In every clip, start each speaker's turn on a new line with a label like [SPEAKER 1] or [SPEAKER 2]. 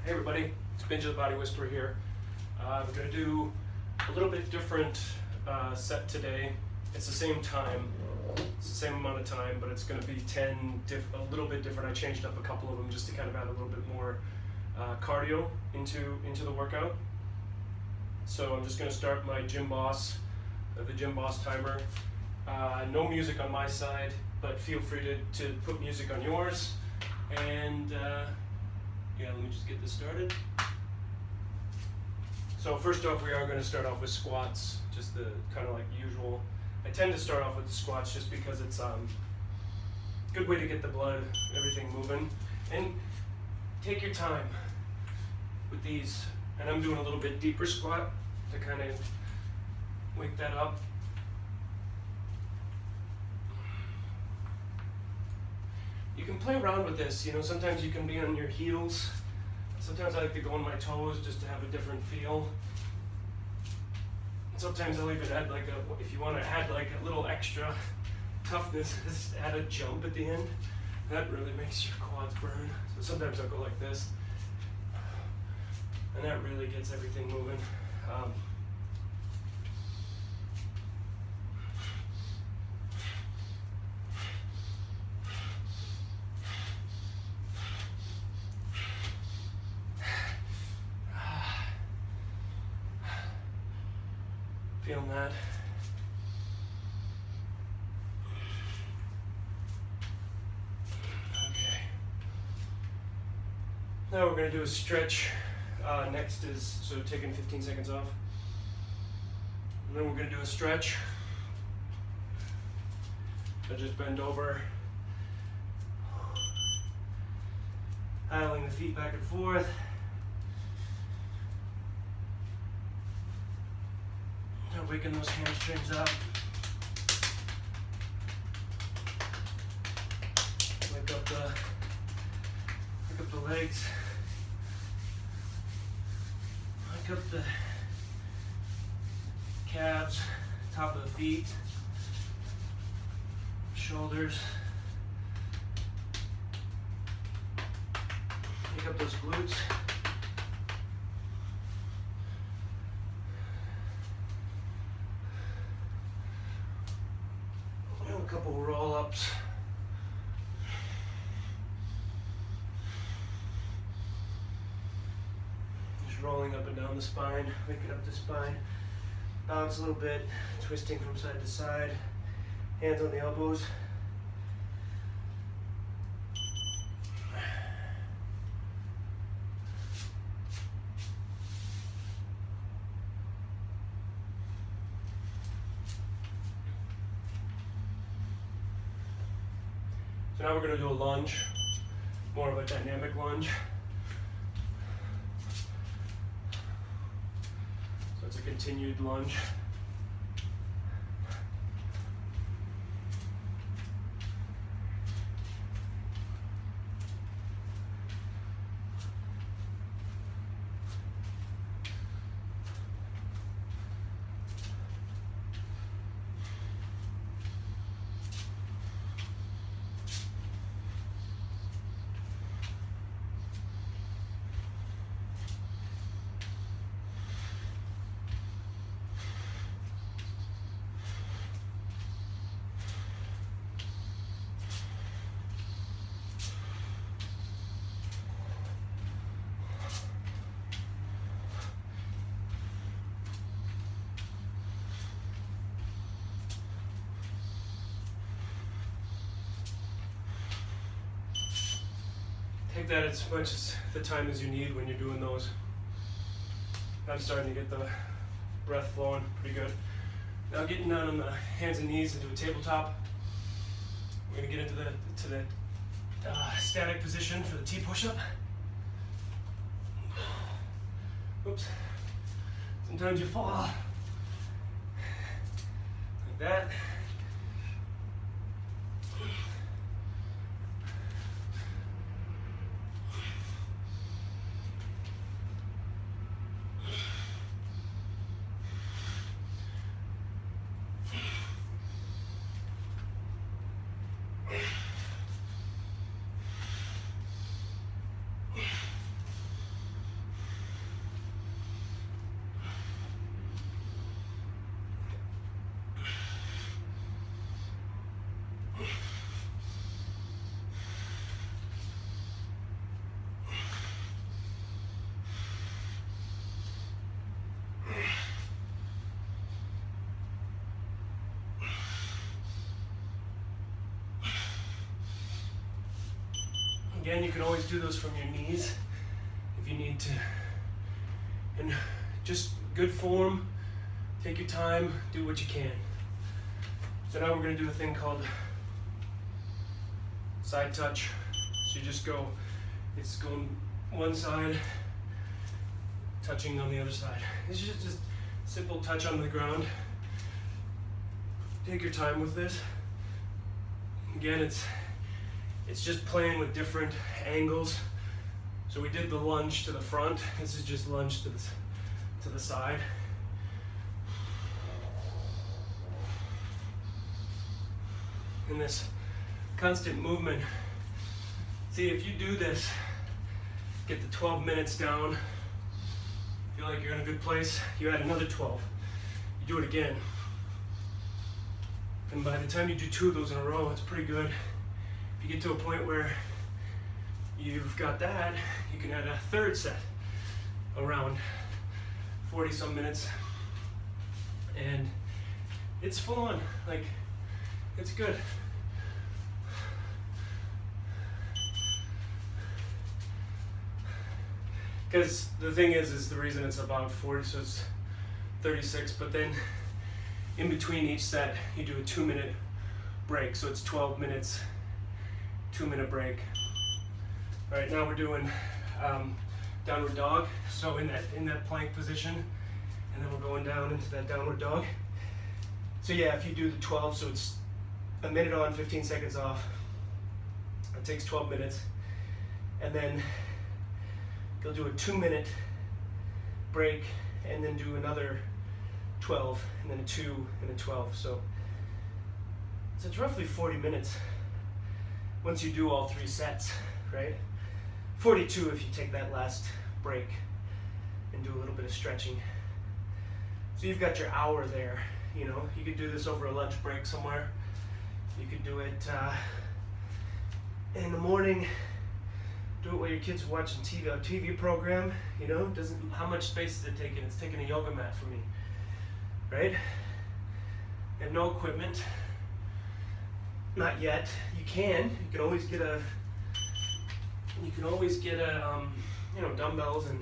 [SPEAKER 1] Hey everybody, it's Binja the Body Whisperer here. I'm going to do a little bit different set today. It's the same time, it's the same amount of time, but it's going to be a little bit different. I changed up a couple of them just to kind of add a little bit more cardio into the workout. So I'm just going to start my Gymboss, the Gymboss timer. No music on my side, but feel free to put music on yours. And yeah, let me just get this started. So first off, we are going to start off with squats, just the kind of like usual. I tend to start off with the squats just because it's a good way to get the blood, everything moving. And take your time with these. And I'm doing a little bit deeper squat to kind of wake that up. You can play around with this, you know, sometimes you can be on your heels. Sometimes I like to go on my toes just to have a different feel. Sometimes I'll even add if you want to add like a little extra toughness, just add a jump at the end. That really makes your quads burn. So sometimes I'll go like this. And that really gets everything moving. Feeling that. Okay. Now we're going to do a stretch. Next is so taking 15 seconds off. And then we're going to do a stretch. I just bend over, idling the feet back and forth. Waking those hamstrings up. Wake up the legs. Wake up the calves, top of the feet, shoulders. Wake up those glutes. A couple roll-ups. Just rolling up and down the spine, waking up the spine. Bounce a little bit, twisting from side to side. Hands on the elbows. So now we're going to do a lunge, more of a dynamic lunge. So it's a continued lunge. Take that as much as the time as you need when you're doing those. I'm starting to get the breath flowing pretty good. Now getting down on the hands and knees into a tabletop. We're going to get into the static position for the T-Pushup. Oops. Sometimes you fall. Like that. Again, you can always do those from your knees if you need to. And just good form, take your time, do what you can. So now we're going to do a thing called side touch. So you just go, it's going one side, touching on the other side. It's just simple touch on the ground. Take your time with this. Again, it's just playing with different angles. So we did the lunge to the front. This is just lunge to the side. And this constant movement. See, if you do this, get the 12 minutes down, feel like you're in a good place, you add another 12. You do it again. And by the time you do 2 of those in a row, it's pretty good. If you get to a point where you've got that, you can add a third set around 40 some minutes. And it's full on, like, it's good. Because the thing is the reason it's about 40, so it's 36, but then in between each set, you do a 2-minute break. So it's 12 minutes, 2-minute break. All right, now we're doing downward dog. So in that plank position, and then we're going down into that downward dog. So yeah, if you do the 12, so it's a minute on, 15 seconds off. It takes 12 minutes. And then you'll do a 2-minute break and then do another 12 and then a 2 and a 12. So it's roughly 40 minutes once you do all 3 sets, right? 42 if you take that last break and do a little bit of stretching. So you've got your hour there, you know. You could do this over a lunch break somewhere. You could do it in the morning. Do it while your kids are watching TV, a TV program, you know. How much space is it taking? It's taking a yoga mat for me, right? You have no equipment, not yet. You can always get a, you know, dumbbells and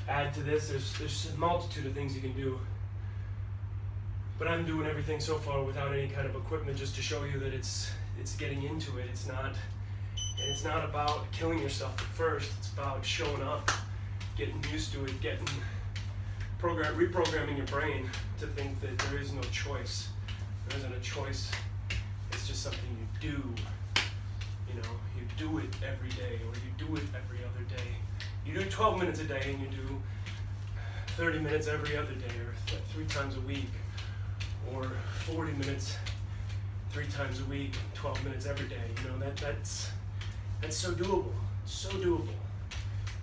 [SPEAKER 1] add to this. There's a multitude of things you can do. But I'm doing everything so far without any kind of equipment, just to show you that it's getting into it. And it's not about killing yourself at first. It's about showing up, getting used to it, reprogramming your brain to think that there is no choice. There isn't a choice. It's just something you do. You know, you do it every day, or you do it every other day. You do 12 minutes a day, and you do 30 minutes every other day, or 3 times a week, or 40 minutes 3 times a week, 12 minutes every day. You know, that's so doable. So doable.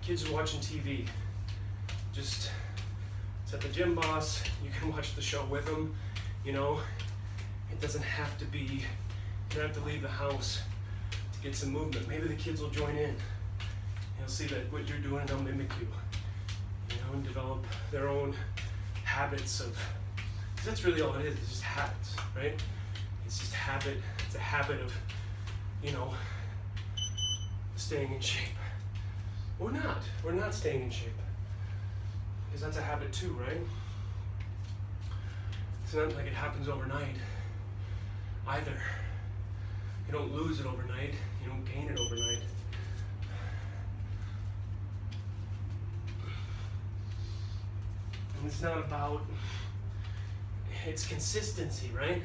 [SPEAKER 1] Kids are watching TV. Just set the Gymboss. You can watch the show with them. You know, it doesn't have to be. You don't have to leave the house to get some movement. Maybe the kids will join in. You'll see that what you're doing, they'll mimic you. You know, and develop their own habits of. Because that's really all it is. It's just habits, right? It's just habit. It's a habit of, you know, staying in shape. Or not. We're not staying in shape. Because that's a habit too, right? It's not like it happens overnight either. You don't lose it overnight. You don't gain it overnight. And it's not about, it's consistency, right?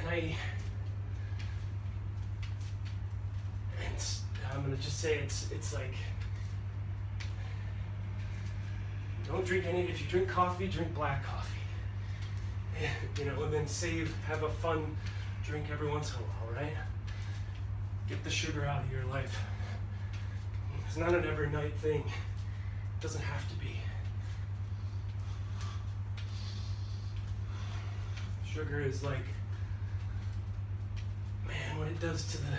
[SPEAKER 1] And I'm gonna just say it's like, don't drink any. If you drink coffee, drink black coffee. You know, and then have a fun drink every once in a while, right? Get the sugar out of your life. It's not an every night thing. It doesn't have to be. Sugar is like, man, what it does to the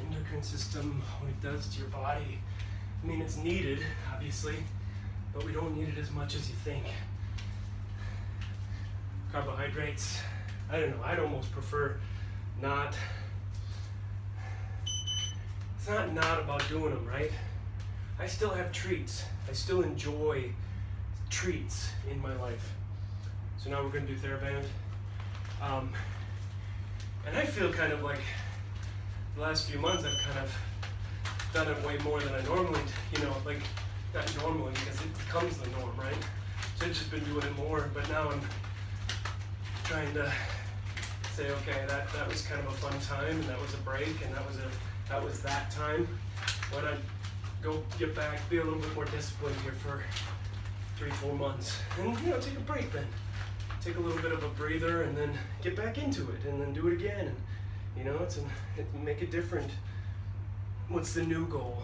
[SPEAKER 1] endocrine system, what it does to your body. I mean, it's needed, obviously, but we don't need it as much as you think. Carbohydrates, I don't know, I'd almost prefer not it's not about doing them, right? I still have treats. I still enjoy treats in my life. So now we're gonna do Thera Band. And I feel kind of like the last few months I've kind of done it way more than I normally, like not normally because it becomes the norm, right? So I've just been doing it more, but now I'm trying to say, okay, that was kind of a fun time, and that was a break, and that was that time. Why not go get back, be a little bit more disciplined here for 3-4 months, and take a break then. Take a little bit of a breather, and then get back into it, and then do it again. And make it different. What's the new goal?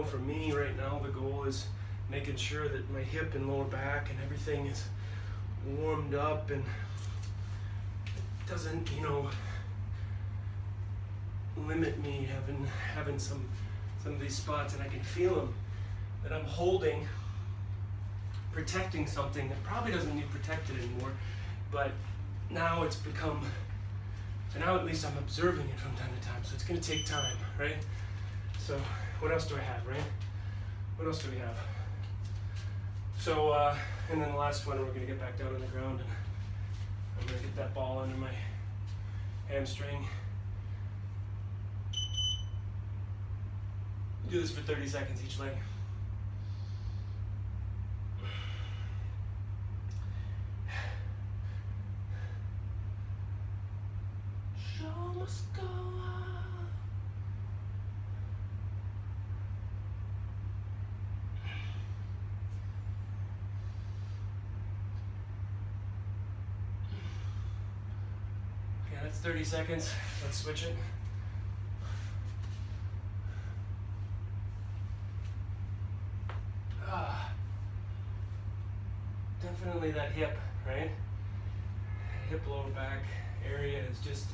[SPEAKER 1] For me right now, the goal is making sure that my hip and lower back and everything is warmed up and doesn't, limit me having some of these spots, and I can feel them, that I'm holding, protecting something that probably doesn't need protected anymore, but now it's become, so now at least I'm observing it from time to time, so it's gonna take time, right? So what else do I have, right? What else do we have? So, and then the last one, we're gonna get back down on the ground, and I'm gonna get that ball under my hamstring. Do this for 30 seconds each leg. Show must go on. Okay, that's 30 seconds. Let's switch it. Definitely that hip, right? Hip lower back area is just,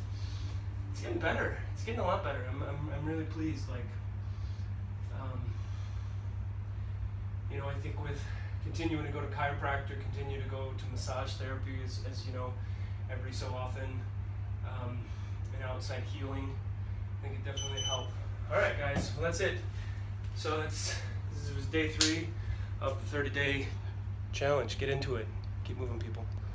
[SPEAKER 1] it's getting better. It's getting a lot better. I'm really pleased. Like, I think with continuing to go to chiropractor, continue to go to massage therapy as every so often, and outside healing, I think it definitely helped. All right, guys. Well, that's it. So this was day 3 of the 30-day challenge. Get into it. Keep moving, people.